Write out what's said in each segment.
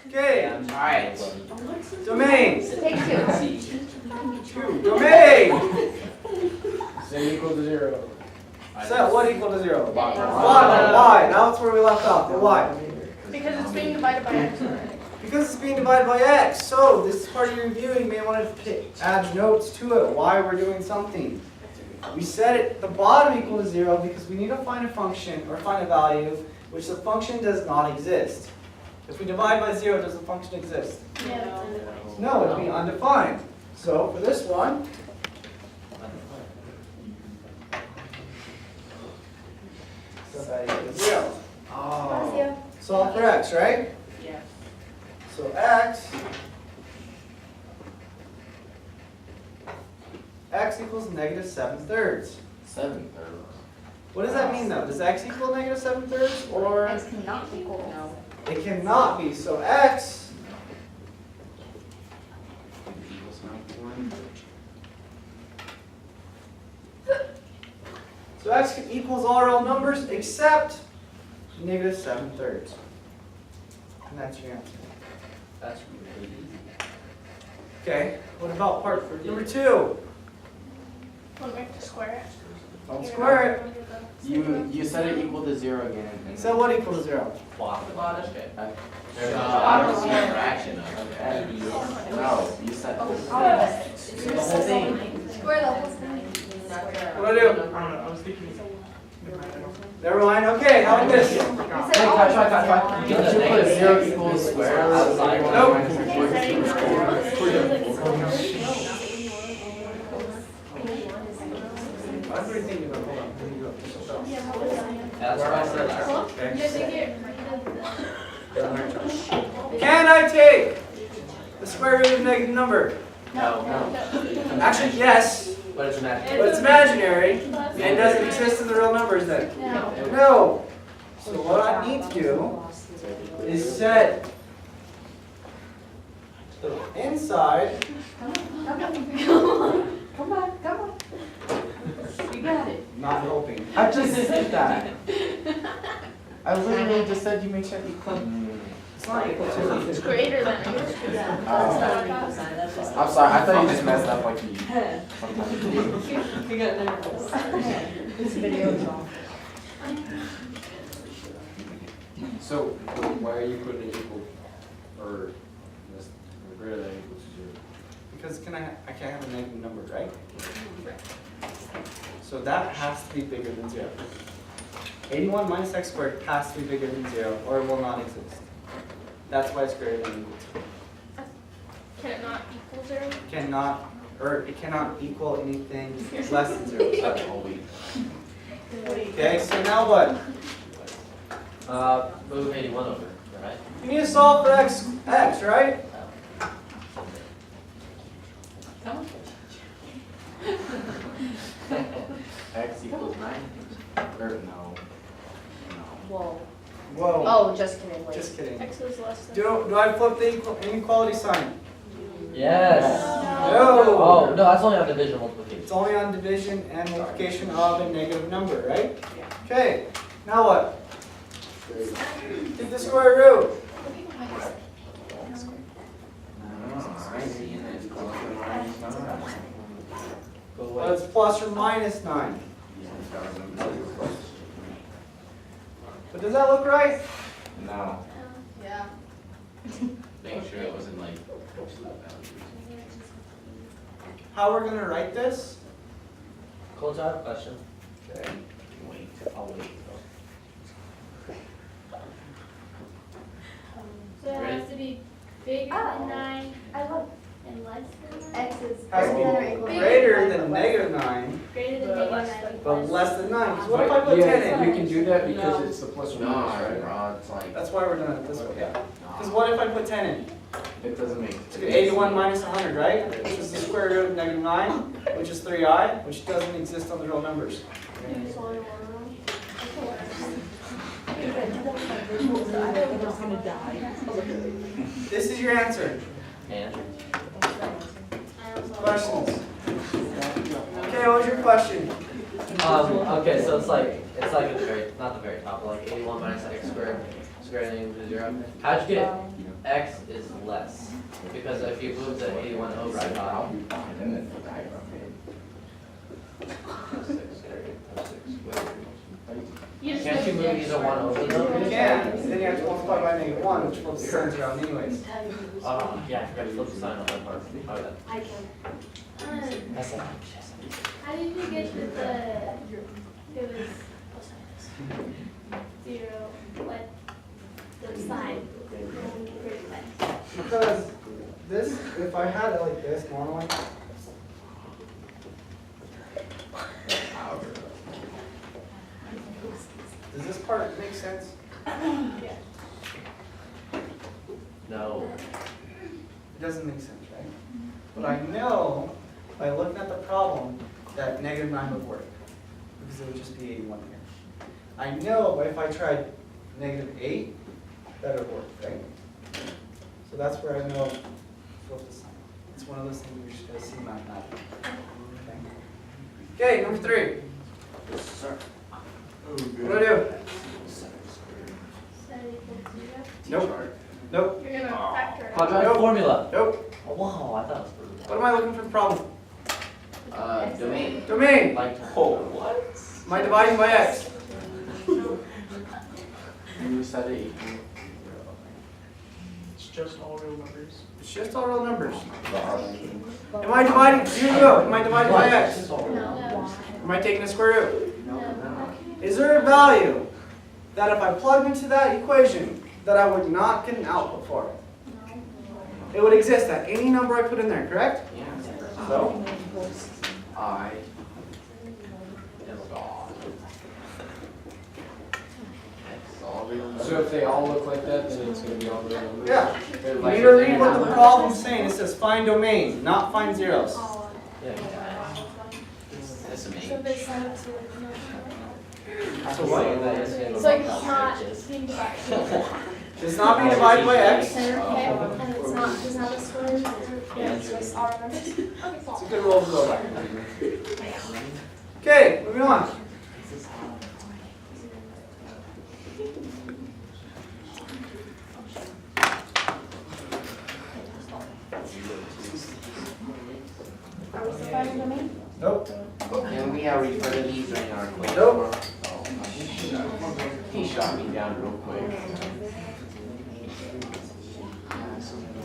Okay. Alright. Domain. Take two. Domain. Set equal to 0. Set what equal to 0? Bottom. Why? Now that's where we left off. The why? Because it's being divided by x. Because it's being divided by x. So this is part of your review. You may want to add notes to it. Why we're doing something. We set it the bottom equal to 0 because we need to find a function or find a value which the function does not exist. If we divide by 0, does the function exist? No, it would be undefined. So for this one, set that equal to 0. Oh. Solve for x, right? Yeah. So x equals negative 7/3. 7/3. What does that mean though? Does x equal negative 7/3 or X cannot equal. No. it cannot be? So x equals all real numbers except negative 7/3. And that's your answer. That's really easy. Okay, what about part number 2? We'll make the square it. Don't square it. You set it equal to 0 again. And So what equals 0? Bottom. Okay. There's a Bottom. fraction of it. No, you set this. The whole thing. Square the whole thing. What do I do? I was thinking. Never mind. Okay, how about this? Hey, try. Get Don't the you put negative 0 equals square square outside. I'm pretty thinking about hold on. That's what I said last time. Okay. Can I take the square root of a negative number? No. Actually, yes, But it's imaginary. but it's imaginary and doesn't exist in the real numbers then. No. So what I need to do is set the inside. Come on. You got it. Not helping. I just said that. I literally just said you make sure equal. It's not equal to. It's greater than it. I'm sorry, I thought you just messed up like you sometimes do. We got nervous. This video is off. So, why are you putting it equal, or this, or greater than or equal to 0? Because I can't have a negative number, right? So that has to be bigger than 0. 81 minus x squared has to be bigger than 0 or it will not exist. That's why it's greater than equal to. Can it not equal 0? It cannot equal anything less than 0. Okay, so now what? Move 81 over, right? You need to solve for x, right? X equals 9? Or no. Whoa. Whoa. Oh, just kidding. Wait. Just kidding. X is less than. Do I flip the inequality sign? Yes. No. Oh, no, that's only on division multiplication. It's only on division and multiplication of a negative number, right? Okay, now what? Take the square root. Well, it's plus or minus 9. But does that look right? No. Yeah. Make sure it wasn't like. How we're going to write this? Coulter, I have a question. Okay. Wait, I'll wait. So it has to be bigger than 9 I love and less than 9? X is Has to greater than or be equal to greater than negative 9, Greater than negative 9. but less than 9. 'Cause what if I put 10 in? You can do that because it's the plus or No, minus, right? bro, it's like. That's why we're doing it this way. Because what if I put 10 in? It doesn't make It's 81 minus 100, right? Which is the square root of negative 9, which is 3i, which doesn't exist on the real numbers. This is your answer. And? Questions? Okay, what was your question? Okay, so it's like at the very, not the very top, but like 81 minus x squared, squared and equal to 0. How'd you get x is less. Because if you move the 81 over, I thought. Can't you move either one over You though? can, then you have to multiply by -1, which flips the signs around anyways. Yeah, I forgot to flip the sign on that part. Okay. I can. That's it. How did you get that it was 0, what, the sign? Because this, if I had it like this normally, does this part make sense? No. It doesn't make sense, right? But I know by looking at the problem that -9 would work because it would just be 81 here. I know if I tried -8, that would work, right? So that's where I know flip the sign. It's one of those things you should see mathematically. Okay, number 3. What do I do? Set equal to 0. Nope. Nope. You're gonna factor it out. Quadratic formula. Nope. Oh, wow, I thought it was pretty. What am I looking for the problem? Domain. Domain. Like, oh, what? Am I dividing by x? You said it. It's just all real numbers. It's just all real numbers. Am I dividing? Here you go. Am I dividing by x? No. Am I taking the square root? No. Is there a value that if I plug into that equation that I would not get an output for? It would exist at any number I put in there, correct? So? I. So if they all look like that, then it's going to be all real numbers? Yeah. They're You like- need to read what the problem's saying. It says find domain, not find zeros. Yeah, that's amazing. So they set up to So what? It's like not being divided. It's not being divided by x. Center, okay, and it's not, does not a square root, yeah, it's just all numbers. Okay, It's a cool. good rule to go by. Okay, moving on. Are we still finding domain? Nope. And we already put in these in our quick. Nope. He shot me down real quick.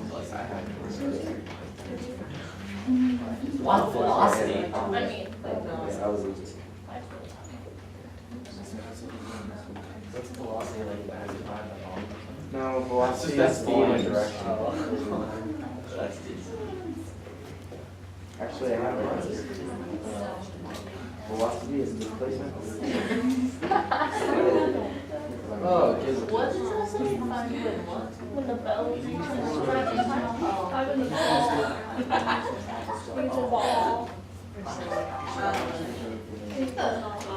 Plus I had Wow, velocity. I mean, What's velocity like that? no velocity That's is forward speed. direction. That's decent. Actually, I have it. Velocity is displacement. Oh, okay. What is this? when the bell is I'm in the ball. It's a ball. Does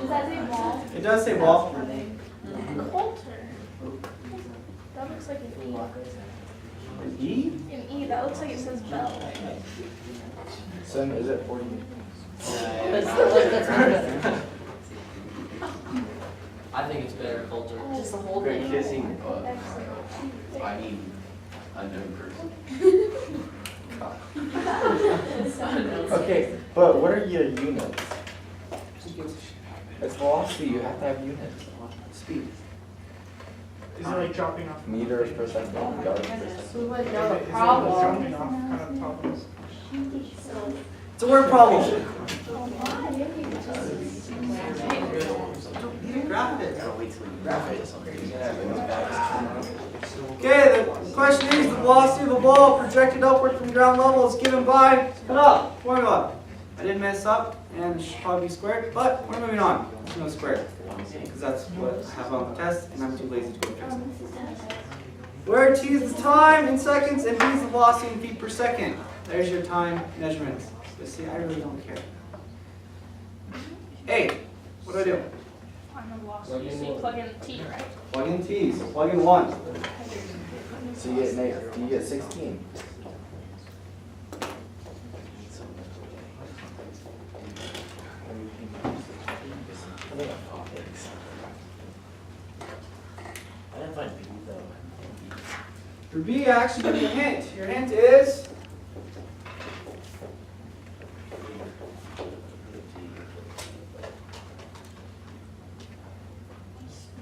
that say ball? It does say ball. Coulter. That looks like an E. E? An E, that looks like it says bell. Sim, is it 40? I think it's better Coulter. Just the whole Great thing. kissing, but I need a new person. Okay, but what are your units? It's velocity, you have to have units. Speed. Is it like dropping off? Meters per second, yards per second. We would Is know the it like problem. dropping off kind of problems? It's a word problem. Graph it. Okay, the question is the velocity of the ball projected upward from ground level is given by, cut up, formula. I didn't mess up and it should probably be squared, but we're moving on. There's no squared. Because that's what I have on the test and I'm too lazy to go fix it. Where t is the time in seconds and v is the velocity in feet per second. There's your time measurements. But see, I really don't care. A, what do I do? Find the velocity, so you plug in T, right? Plug in t, so plug in 1. So you get 16. I didn't find B though. For B, I actually give you a hint. Your hint is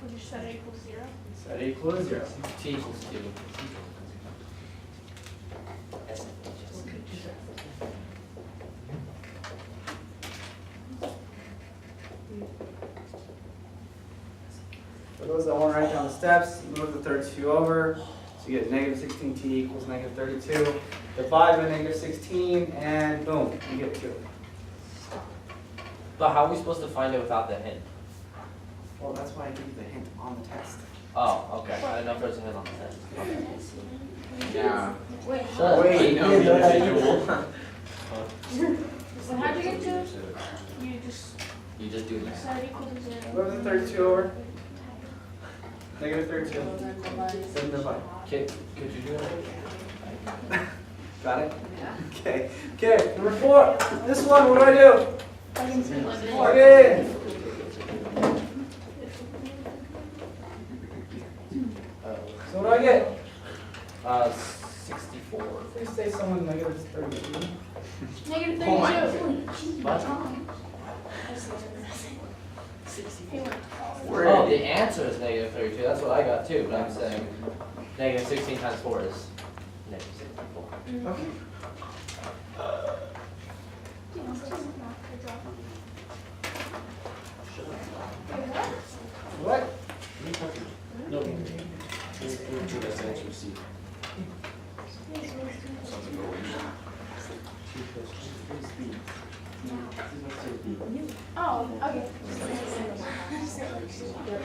Would you set it equals 0? set A equals 0. T equals 2. For those that want to write down the steps, move the 32 over. So you get negative 16t equals negative 32. Divide by negative 16, and boom, you get 2. But how are we supposed to find it without the hint? Well, that's why I give you the hint on the test. Oh, okay. I didn't know if there was a hint on the test. Okay. Yeah. Wait, Shut up. Wait, No, you know that individual. so how'd you get to? You just You just do math. set it equal to 0. Move the 32 over. Negative 32. Then divide. Could you do it? Got it? Okay. Okay, number 4. This one, what do I do? Plug it in. So what do I get? 64. Please say someone negative 32. Negative 32. Oh my What? Oh, the answer is negative 32. That's what I got too, but I'm saying negative 16 times 4 is negative 64. Okay. What? No. That's answer C. Oh, okay.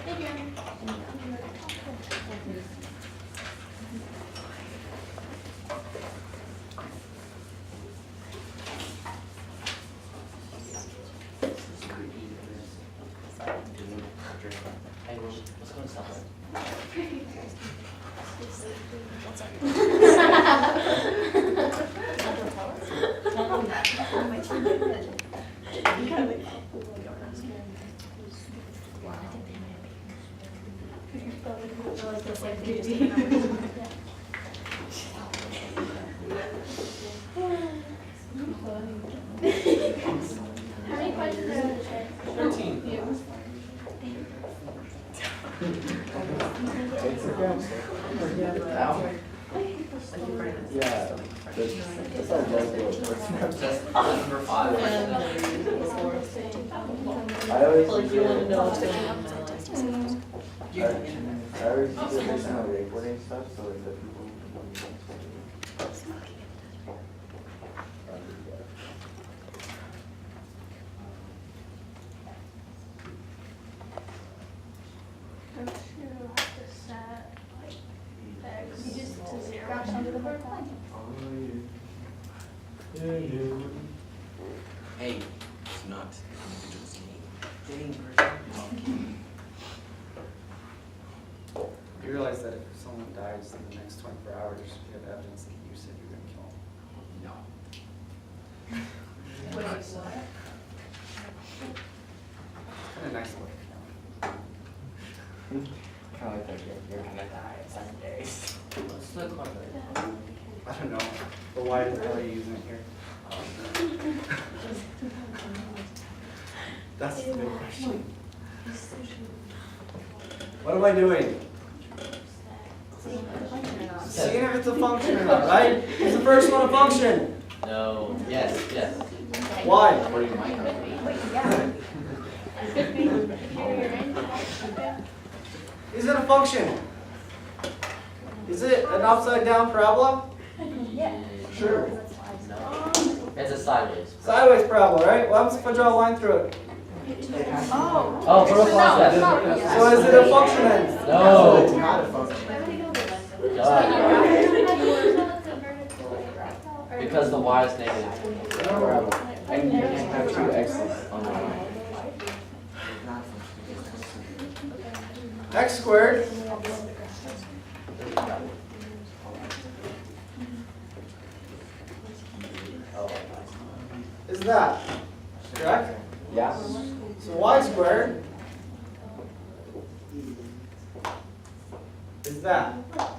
Thank you. Hey, let's go to supper. How many questions are in the check? 13. It's okay. Yeah. That's our logo. Just number 5. I always Well, do you want to it. know. I always do it based on the recording stuff, so like the people. Don't you have to set like x to 0? Hey, it's not an individual's name. You realize that if someone dies in the next 24 hours, you have evidence that you said you were going to kill them. No. Wait, what? Kind of nice look. Kind of like that you're gonna die in 7 days. What's the corner? I don't know, but why the hell are you using it here? That's the big question. What am I doing? Seeing if it's a function or not, right? Is the first one a function? No. Yes, yes. Why? Is it a function? Is it an upside down parabola? Sure. No. It's a sideways. Sideways parabola, right? What happens if I draw a line through it? Oh, vertical yes. So is it a function then? No. It's not a function. Because the y is negative. And you can have 2 x's on the line. X squared is that, correct? Yeah. So y squared is that. Oh,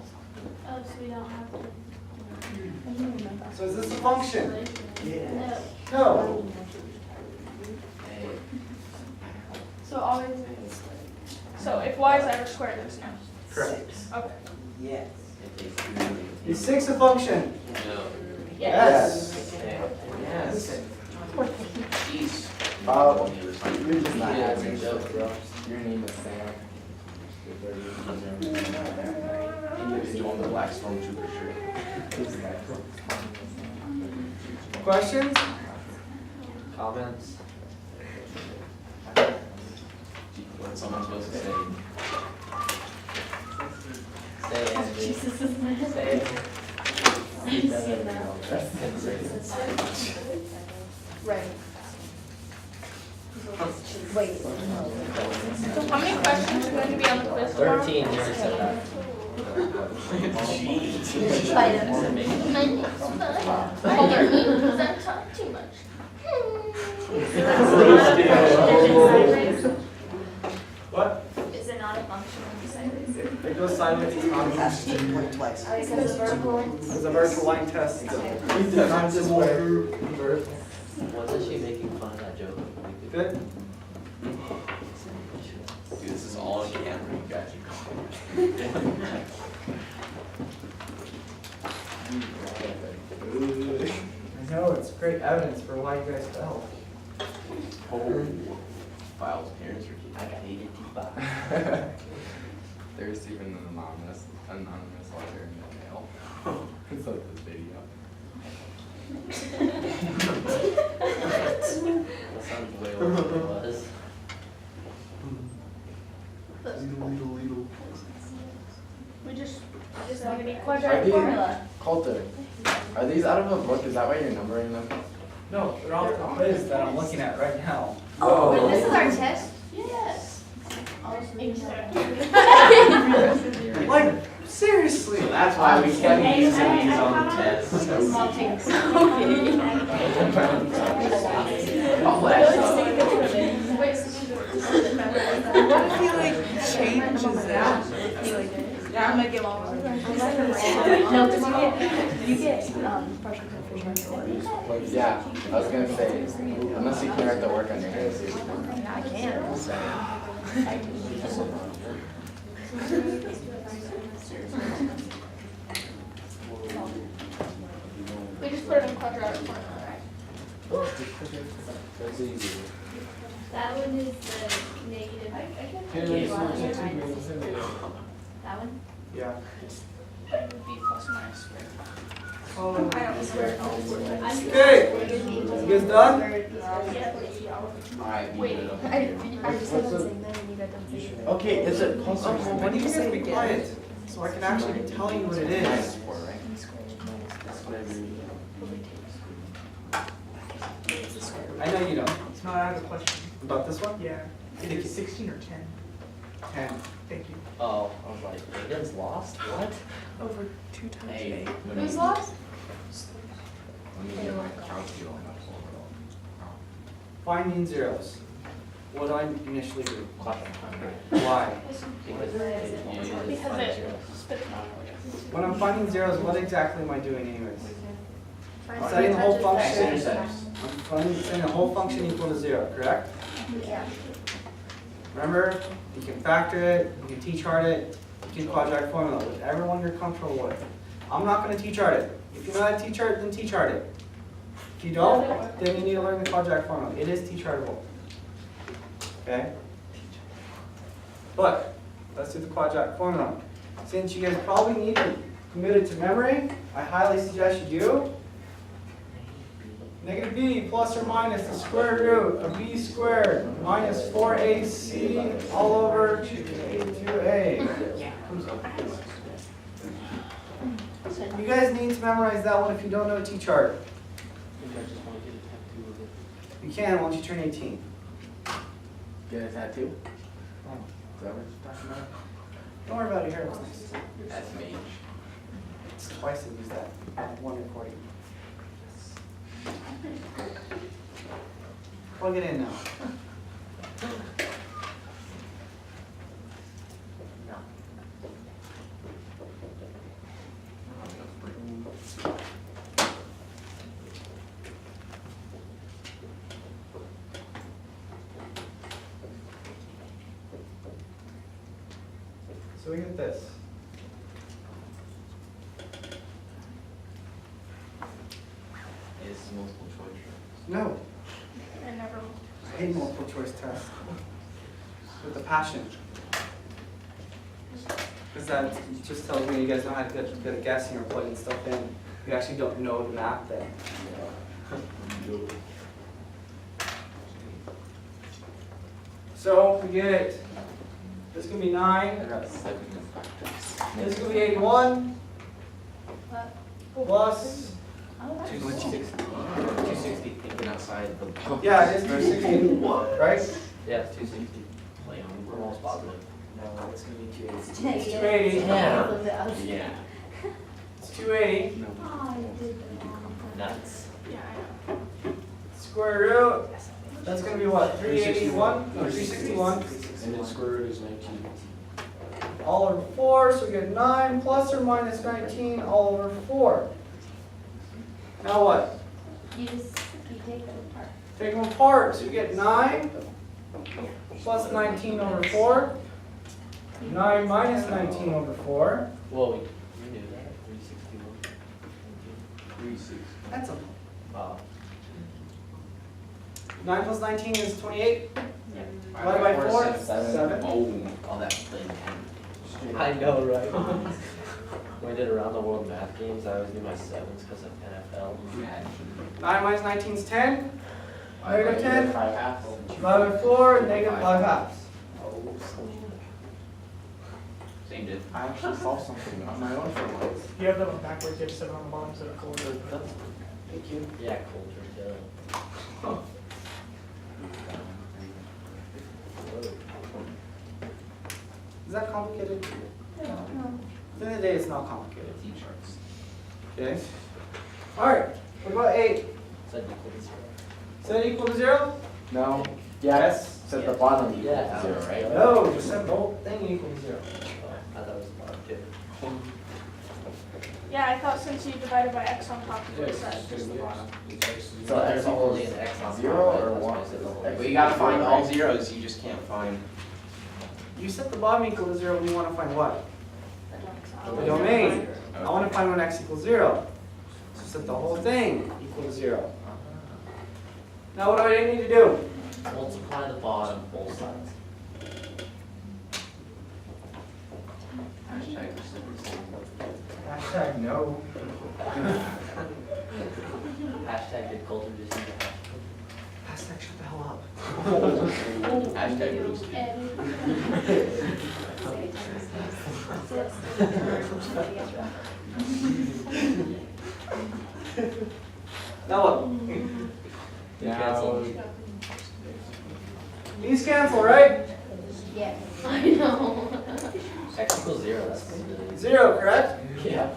so don't have to. So is this a function? No. No. So always. So if y is ever squared, there's no. Correct. Okay. Yes. Is 6 a function? No. Yes. Yes. Jeez. You're just not Yeah, it's having a joke, bro. Your name is Sam. He's on the black stormtrooper shirt. Questions? Comments? What's someone supposed to say? Say it, Andy. Jesus is mad. Say it. Right. Wait, no. How many questions are going to be on the quiz tomorrow? 13, you already said that. Coulter, does that talk too much? What? Is it not a function when you say this? It goes sideways, it's not a function. Twice. Because of vertical. It's a vertical line test. Not this way. Wasn't she making fun of that joke? Good? Dude, this is all on camera, you guys. I know, it's great evidence for why you guys fell. Oh, Files parents are I got 80 T5. There's even an anonymous letter in the mail. It's like this video. That sounds way older than it was. We just Like need a quadratic these- formula. Coulter, are these out of a book? Is that why you're numbering them? No, they're off the quiz that I'm looking at right now. Oh, this is our test? Yes. Like, seriously? That's why we kept using these on the test. Small things. All that stuff. What if he like changes that? Yeah, I'm gonna get all of it. No, because you get partial coefficient. Yeah, I was gonna say, unless you can write the work on your hands. Yeah, I can. We just put it in quadratic formula, right? That's easy. That one is the negative. That one? Yeah. It would be plus or minus squared. Oh. I don't square it all. Okay, you guys done? Alright, Wait. it up I just said the same thing and you got them saying. Okay, is it plus or When do you guys be quiet? So I can actually tell you what it minus is. 4, right? That's whatever you I know you don't. It's not out of the question. About this one? Yeah. It is 16 or 10. 10. Thank you. Oh, I was like, Aiden's lost? What? Over 2 times Hey, 8. Who's lost? Let me get my calculator on that phone. Finding zeros. What do I initially do? Quadratic. Why? Because Because it spits out. When I'm finding zeros, what exactly am I doing anyways? Find Setting the whole the function. X-intercepts. I'm setting the whole function equal to 0, correct? Yeah. Remember, you can factor it, you can t-chart it, you can quadratic formula, whichever one you're comfortable with. I'm not going to t-chart it. If you know how to t-chart, then t-chart it. If you don't, then you need to learn the quadratic formula. It is t-chartable. Okay? But, let's do the quadratic formula. Since you guys probably need to commit it to memory, I highly suggest you do. Negative b plus or minus the square root of b squared minus 4ac all over 2a. You guys need to memorize that one if you don't know t-chart. You can once you turn 18. get a tattoo? Is that what you're talking about? Don't worry about it here. That's me. It's twice I used that. One recording. Plug it in now. So we get this. Is multiple choice. No, I never. I hate multiple choice tests with a passion. Because that just tells me you guys know how to get good at guessing or plugging stuff in. You actually don't know the math then. So we get, this is going to be 9, got 7 in practice. this is going to be 81, plus, 260 thinking outside the box. yeah, it is 260, right? Yeah, it's 260. Play on We're almost positive. No, it's gonna be 280. It's 280. Yeah. It's 280. Nuts. Yeah, I know. Square root, that's going to be what, 381, or 361? And then square root is 19. All over 4, so we get 9 plus or minus 19 all over 4. Now what? You take them apart. Take them apart, so you get 9 plus 19 over 4. 9 minus 19 over 4. Well, we knew that. 361. 360. That's a... Wow. 9 plus 19 is 28. Divided by 4, 7. 7. Oh, all that playing 10. I know, right? When we did around the world math games, I always do my 7s because of NFL. 9 minus 19 is 10. Negative 10. 5 halves. Divided by 4, negative 5 halves. Same did. I actually solved something on my own for once. You have that one backwards, you have 7 on the bottom instead of 4. Thank you. Yeah, Coulter, too. Is that complicated? No. At the end of the day, it's not complicated. T-charts. Okay. Alright, what about 8? Said equal to 0. Is that equal to 0? No. Yes. It's at the bottom. Yeah. 0, right? No, just set the whole thing equal to 0. Oh, I thought it was a lot too. Yeah, I thought since you divided by x on top, you would have said just the bottom. So There's x only equals an x on 0 top, or that's why I 1? said the whole X. But you gotta find all zeros, you just can't find. You set the bottom equal to 0, we want to find what? The domain. I want to find when x equals 0. So set the whole thing equal to 0. Now what do I need to do? Multiply the bottom both sides. Hashtag Hashtag no. Hashtag did Coulter just use a hashtag? Hashtag shut the hell up. Hashtag boost. Now what? Cancel. These cancel, right? Yeah. I know. X equals 0, that's really 0, correct? Yeah.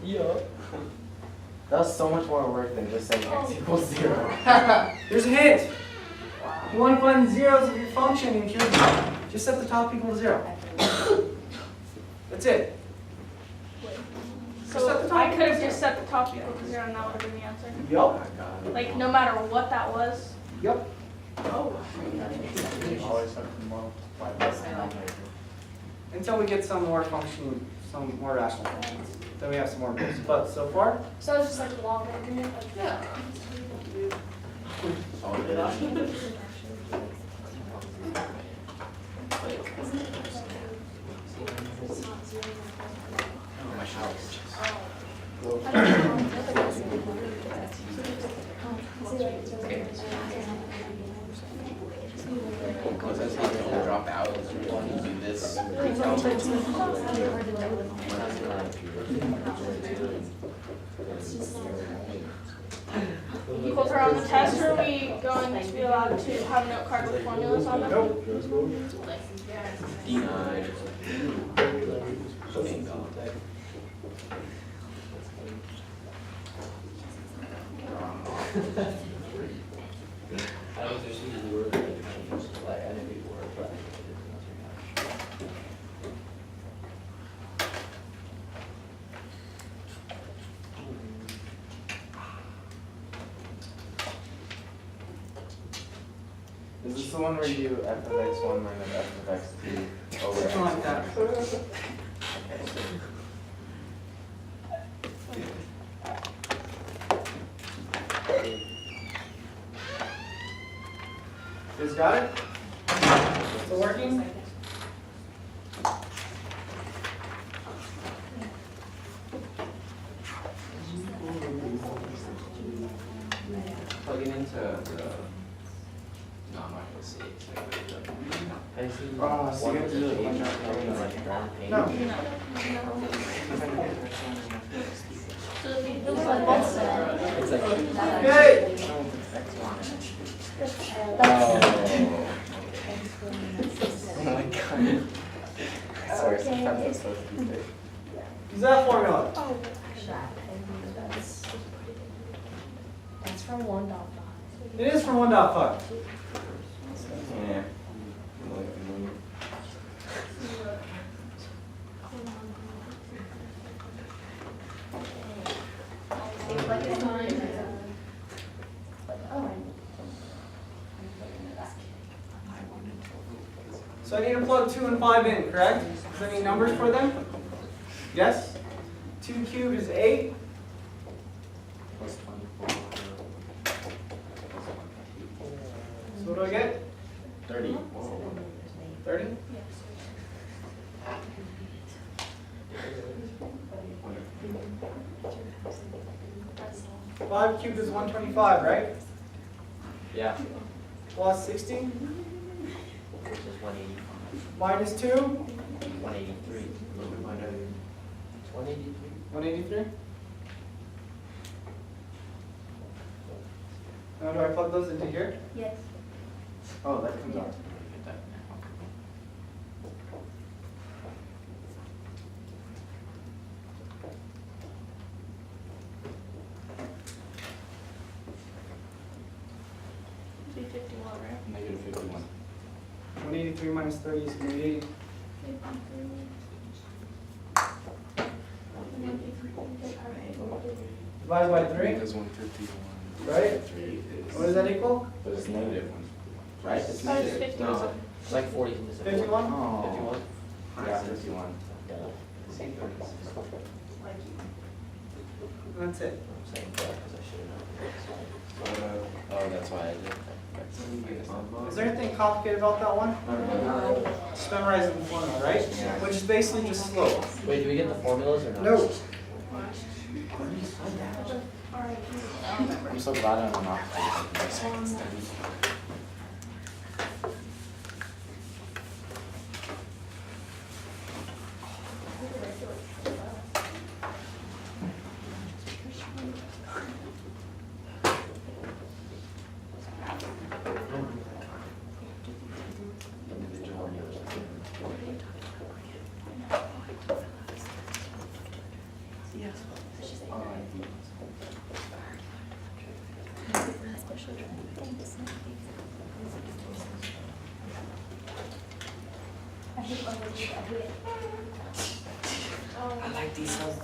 Yeah. That's so much more work than just saying x equals 0. Here's a hint. You want to find the zeros of your function in cube. Just set the top equal to 0. That's it. Just set the So top I equal could to have 0. just set the top equal to 0 and that would have been the answer. Yup. Like, no matter what that was. Yup. Oh. You always have to multiply by the denominator. Until we get some more functioning, some more rational functions. Then we have some more rules. But so far, So it's just like logarithm, like. Yeah. All it is. Oh, my shower. Because that's how they all drop out. Is you do this. Coulter, on the test, are we going to be allowed to have a note card with formulas on them? nope. D9. Bingo. I was just using the word like, I knew the word, but I didn't know. Is this the one where you do f of x1 minus f of x2 over Something like that. You guys got it? Still working? Plug it into the. No, I'm not gonna see it. I see. Oh, so you have to do it like that. Like brown paint. No. So if you do like both sides. It's like. Okay. Oh my god. I swear sometimes it's supposed to be big. Use that formula. That's from 1.5. It is from 1.5. Yeah. So I need to plug 2 and 5 in, correct? Is there any numbers for them? Yes? 2 cubed is 8. Plus 24. So what do I get? 30. 30? Five cubed is 125, right? Yeah. Plus 60 Which is 180. minus 2, 183. 183. 183. Now do I plug those into here? Yes. Oh, that comes out. Be 51, right? Negative 51. 183 minus 30 is going to be 80. Divided by 3, Because 151. right? 3 is. What does that equal? But it's negative 1. Right? It's Oh, it's negative. 51. No. It's like 40. 51? Oh. 51? Yeah, 51. That's it. I'm saying that because I should have known. Oh, that's why I did. Is there anything complicated about that one? Just memorizing the formula, right? Yeah. Which is basically just slope. Wait, do we get the formulas or not? No. I'm so glad I'm not. I like these so much.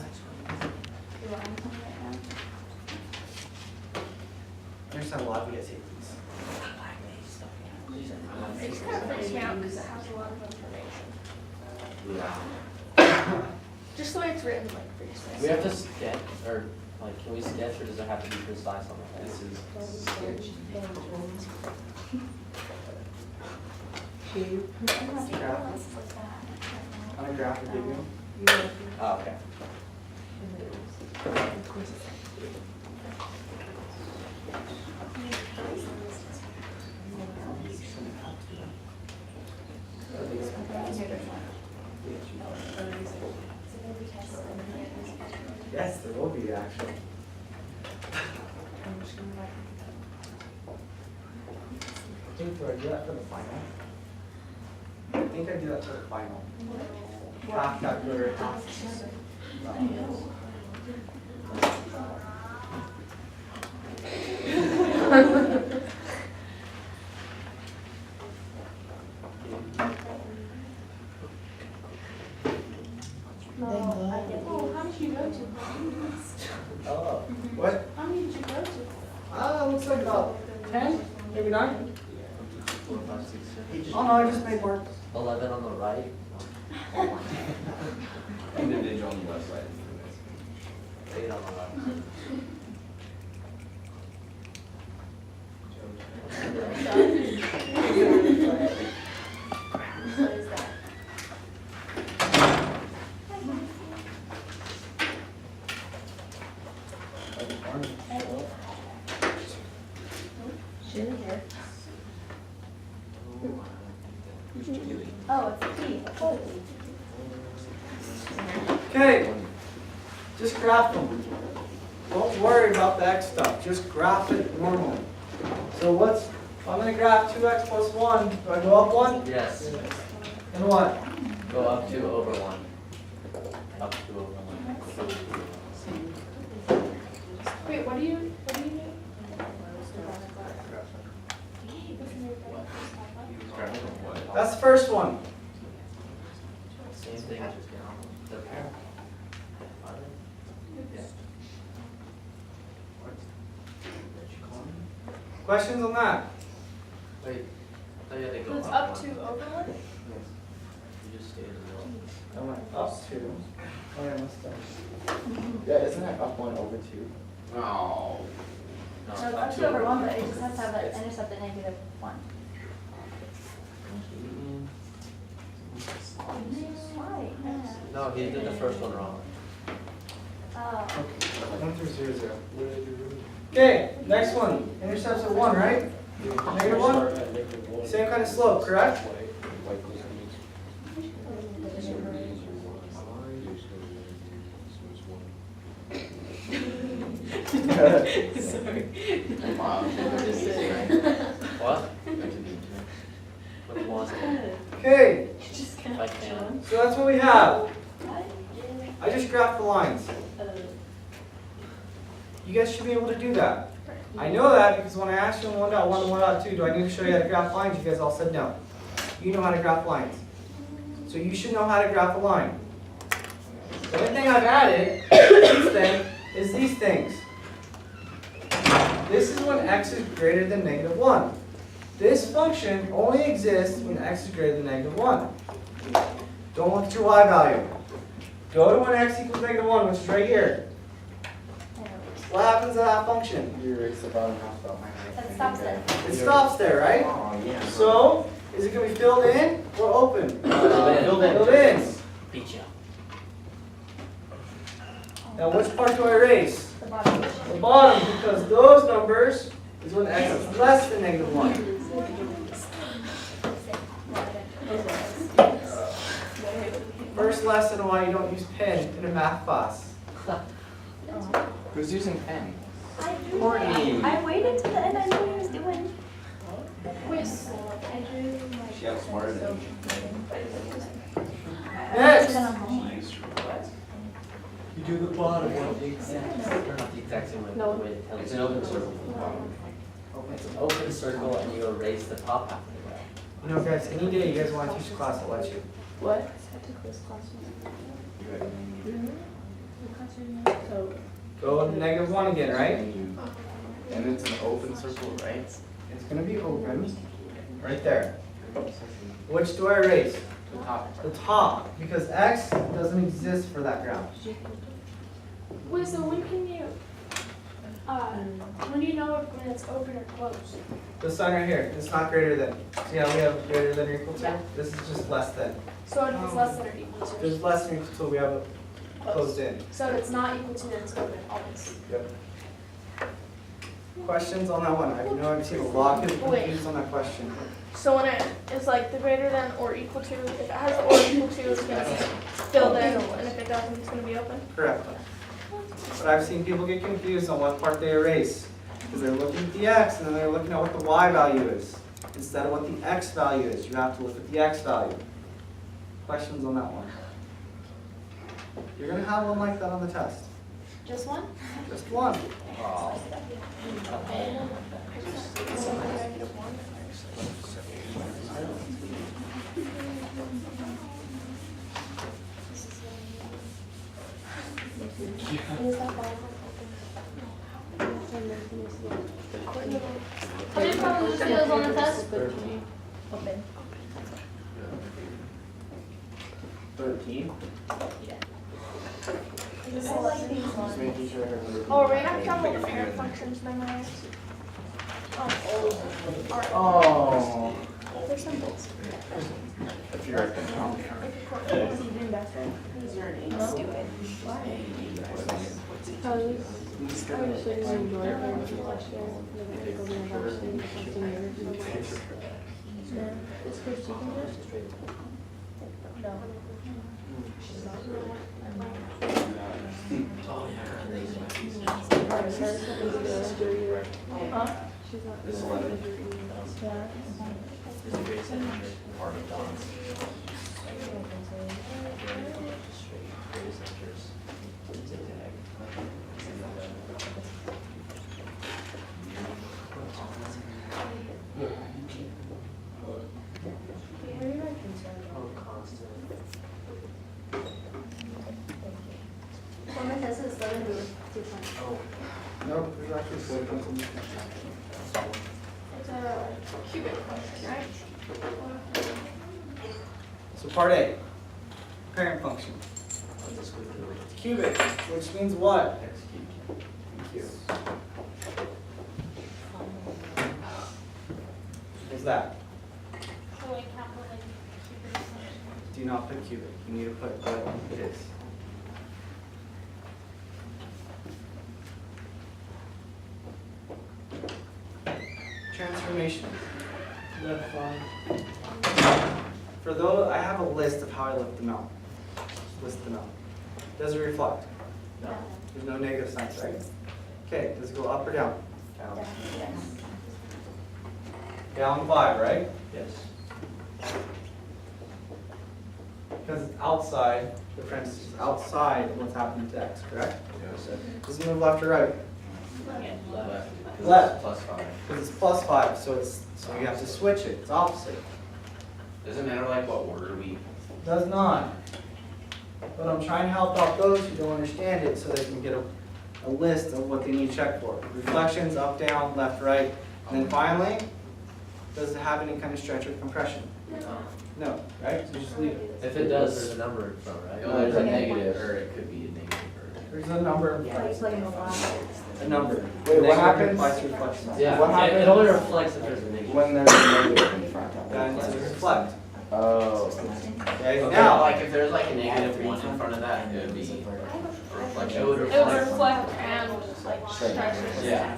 There's a lot of you guys hate these. It's kind of freaks me out because it has a lot of information. Yeah. Just the way it's written, like, freaks me out. Do we have to sketch, or like, can we sketch, or does it have to be precise on the This thing? is sketch. On a graph to give you. Oh, okay. Yes, there will be actually. I think do I do that for the final? I think I do that for the final. Half calculator, half. Oh, how did you go to? Oh. What? How many did you go to? Looks like about 10, maybe 9. Oh no, I just made work. 11 on the right. Individual on the left side. 8 on the left. What is that? Shouldn't here. Oh, it's a key. Okay, just graph them. Don't worry about the x stuff, just graph it normally. So what's, if I'm gonna graph 2x plus 1, do I go up 1? Yes. And what? Go up 2 over 1. Up 2 over 1. Wait, what do you do? That's the first one. Same thing, just down. The pair. Questions on that? Wait, I thought you had to go So it's up up 1. 2 over 1? You just stayed in the middle. I went Up 2. Oh yeah, must have. Yeah, isn't that up 1 over 2? Oh. No, So it's up 2 over 1, but it just has to have an intercept at negative 1. Why? No, he did the first one wrong. Oh. 1 through 0, 0. Okay, next one. Intercepts at 1, right? Negative 1? Same kind of slope, correct? What? What do you want? Okay, If I can. so that's what we have. I just graphed the lines. You guys should be able to do that. I know that because when I asked you in 1.1 and 1.2, do I need to show you how to graph lines? You guys all said no. You know how to graph lines. So you should know how to graph a line. The only thing I've added is these things. This is when x is greater than negative 1. This function only exists when x is greater than negative 1. Don't look at your y value. Go to when x equals negative 1, which is right here. What happens to that function? You erase the bottom half about my That stops there. It stops there, right? Oh, yeah. So, is it going to be filled in or open? Filled in. Filled in. Beat you. Now, which part do I erase? The bottom. The bottom, because those numbers is when x is less than negative 1. First lesson on why you don't use pen in a math class. Who's using pen? Courtney. I waited till the end. I knew what he was doing. Wait, She outsmarted him. Next! You do the bottom one the exact same. Or not the exact same way, but the way it tells It's you. an open circle. It's an open circle and you erase the top half of it. You know, guys, any day you guys want to teach a class, I'll let you. what? Go to negative 1 again, right? And it's an open circle, right? It's going to be open. Right there. Which do I erase? The top. The top, because x doesn't exist for that graph. Wait, so when can you, when do you know if when it's open or closed? The sign right here, it's not greater than. See how we have greater than or equal to? Yeah. This is just less than. So if it's less than or equal If to? it's less than or equal to, we have it closed in. So if it's not equal to, then it's open always. Yep. Questions on that one? I know I've seen a lot of people Wait. confused on that question. So when it's like the greater than or equal to, if it has the or equal to, it's gonna be filled in, and if it doesn't, it's gonna be open. Correct. But I've seen people get confused on what part they erase. Because they're looking at the x and then they're looking at what the y value is. Instead of what the x value is, you have to look at the x value. Questions on that one? You're going to have one like that on the test. Just one? Just one. How many problems do those on the test? Open. 13. Is this I like these Just ones. making sure I heard everything. Oh, we're gonna have to have all the parent functions memorized. Oh, Oh. there's some books. If you're at the county. Is he doing better? Stupid. No. Huh? This 11. Yeah. Part of Don's. Well, my test is still gonna be 2 points. Nope, we actually said something. It's a cubic function, right? So part A, parent function. It's cubic, which means what? Thank you. What's that? Do not put cubic. You need to put what it is. Transformation. For those, I have a list of how I lift them out. Just list them out. Does it reflect? No. There's no negative signs, right? Okay, does it go up or down? Down. Yes. Down 5, right? Yes. Because it's outside, the parentheses is outside of what's happening to x, correct? Does it move left or right? Left. Left. Plus 5. Because it's plus 5, so you have to switch it. It's opposite. Doesn't matter like what order we. Does not. But I'm trying to help out those who don't understand it so they can get a list of what they need to check for. Reflections, up, down, left, right. And then finally, does it have any kind of stretch or compression? No, right? So just leave it. If it does, there's a number in front, right? No, there's a negative, or it could be a negative. There's a number in front. Plug in the line. A number. Wait, what Negative happens? implies reflection. Yeah, What it happens only reflects if there's a negative. when there's a negative in front? Then it's reflect. Oh. Okay, Okay, now, like if there's like a negative 1 in front of that, it would be a reflection. It would It would reflect. reflect and like stretch. Yeah.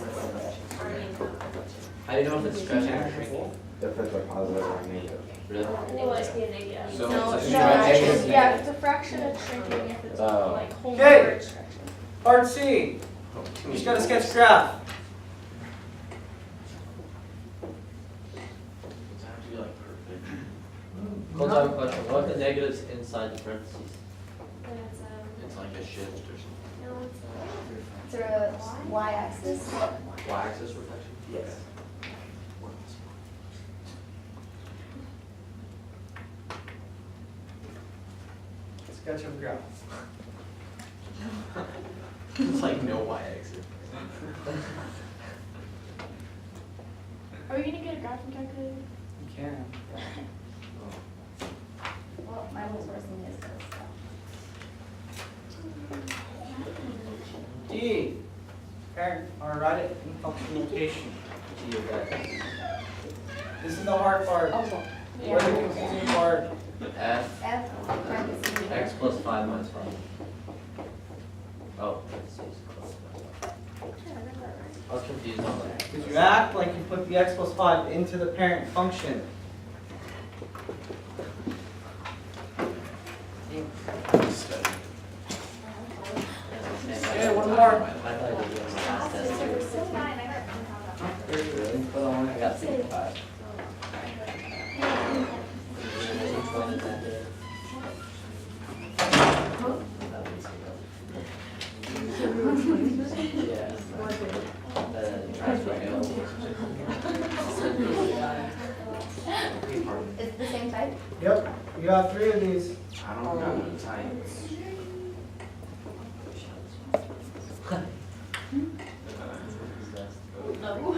How do you know if it's stretching or shrinking? If it's a positive or a negative. Really? It must be a negative. So No, it's a no, stretch. yeah, if it's a fraction, it's shrinking. If it's Oh. like whole Okay. number, it's stretching. part C. You just gotta sketch graph. Does it have to be like perfect? Hold on, question. What are the negatives inside the parentheses? It's like a shift or something. It's a y-axis. Y-axis reflection? Yes. Sketch of graph. It's like no Y-axis. Are you gonna get a graphing calculator? You can. Well, mine was worse than his. D. Parent, or write it in function notation. G of that. This is the hard part. Oh, Or the yeah. confusing part. F, F, parentheses. x plus 5 minus 5. Oh, parentheses. I was confused on that. Because you act like you put the x plus 5 into the parent function. Okay, one more. I thought you did the last test. Put on I got 65. Yeah. It's the same type? Yep, you have 3 of these. I don't know the types. No.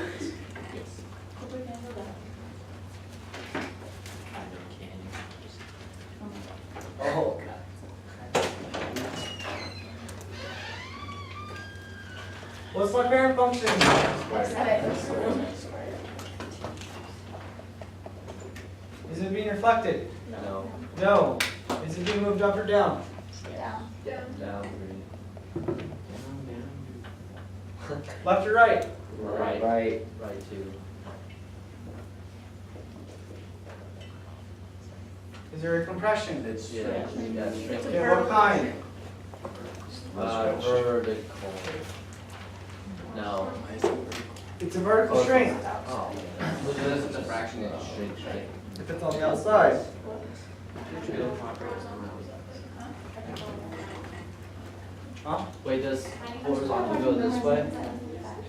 What's my parent function? Is it being reflected? No. No. Is it being moved up or down? Down Left or right? three. Right. Right. Right two. Is there a compression? It's Yeah. Yeah. Straight. Okay, what kind? Vertical. No. It's a vertical shrink. Oh. This is a fraction inch shrink. If it's on the outside. Huh? Wait, does horizontal go this way?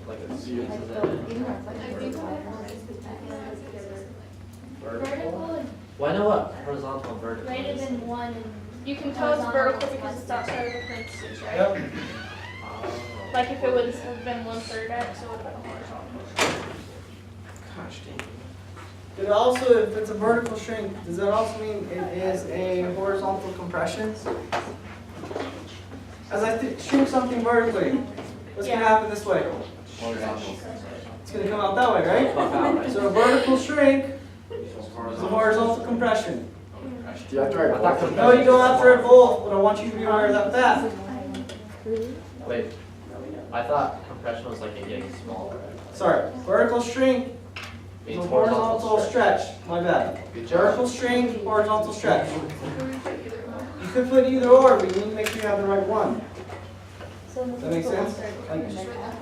Like it squeezes it in? Vertical Well, I know what horizontal and vertical greater is. than 1 and You can tell it's vertical because it's outside of the parentheses, right? Yep. Oh. Like if it would have been 1/3 x, it would have been horizontal. Gosh dang. Did it also, if it's a vertical shrink, does that also mean it is a horizontal compression? As I shrink something vertically, what's going to happen this way? Horizontal. It's going to come out that way, right? Pop out, right? So a vertical shrink is a horizontal compression. Do you have to write I thought both? No, you don't have to write both, but I want you to be aware of that fact. Wait, I thought compression was like it getting smaller. Sorry, vertical shrink is a Means horizontal stretch. My bad. Vertical shrink, horizontal stretch. You could put either or, but you need to make sure you have the right one. Does that make sense? Like,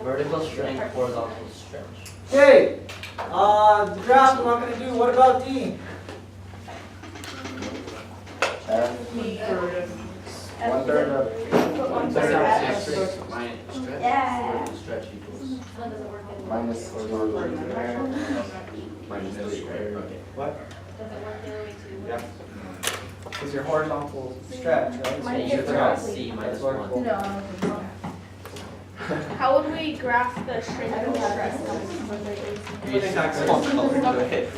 Vertical shrink, horizontal stretch. okay, the graph I'm not going to do. What about D? One third of. Yeah. Stretch equals. Minus Minus the square. What? Does it work the other way too? Yeah. Because your horizontal stretch, right? So you forgot C minus one. How would we graph the shrink and stretch? You just have to- Okay.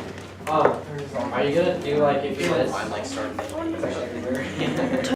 Are you gonna do like if you Mine like started.